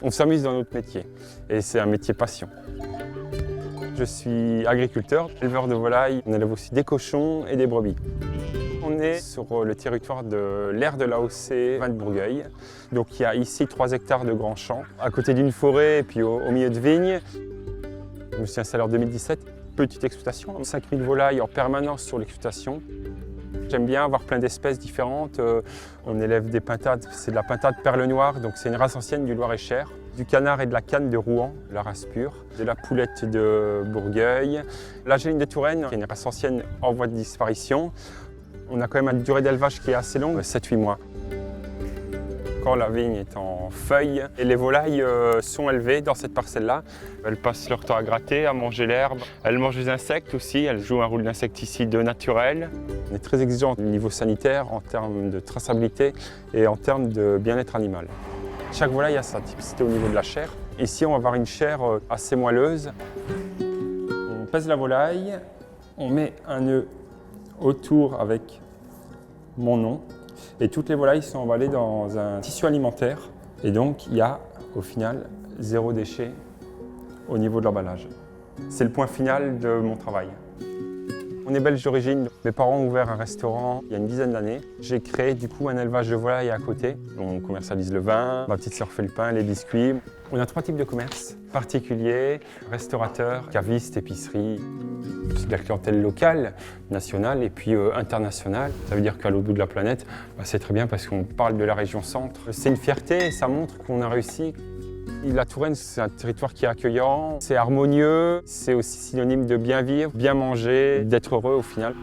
On s'amuse dans notre métier et c'est un métier passion. Je suis agriculteur, éleveur de volailles. On élève aussi des cochons et des brebis. On est sur le territoire de l'aire de l'AOC Vin de Bourgueil. Donc il y a ici 3 hectares de grands champs, à côté d'une forêt et puis au milieu de vignes. Je me suis installé en 2017, petite exploitation, 5000 volailles en permanence sur l'exploitation. J'aime bien avoir plein d'espèces différentes. On élève des pintades, c'est de la pintade perle noire, donc c'est une race ancienne du Loir-et-Cher. Du canard et de la canne de Rouen, la race pure. De la poulette de Bourgueil. La géline de Touraine, qui est une race ancienne en voie de disparition. On a quand même une durée d'élevage qui est assez longue, 7-8 mois. Quand la vigne est en feuilles et les volailles sont élevées dans cette parcelle-là. Elles passent leur temps à gratter, à manger l'herbe. Elles mangent des insectes aussi, elles jouent un rôle d'insecticide naturel. On est très exigeant au niveau sanitaire, en termes de traçabilité et en termes de bien-être animal. Chaque volaille a sa typicité au niveau de la chair. Ici, on va avoir une chair assez moelleuse. On pèse la volaille, on met un nœud autour avec mon nom. Et toutes les volailles sont emballées dans un tissu alimentaire. Et donc, il y a au final 0 déchet au niveau de l'emballage. C'est le point final de mon travail. On est belge d'origine. Mes parents ont ouvert un restaurant il y a une dizaine d'années. J'ai créé du coup un élevage de volailles à côté. On commercialise le vin, ma petite sœur fait le pain, les biscuits. On a 3 types de commerce. Particulier, restaurateur, caviste, épicerie. C'est de la clientèle locale, nationale et puis internationale. Ça veut dire qu'à l'autre bout de la planète, c'est très bien parce qu'on parle de la région centre. C'est une fierté et ça montre qu'on a réussi. La Touraine, c'est un territoire qui est accueillant, c'est harmonieux, c'est aussi synonyme de bien vivre, bien manger, d'être heureux au final.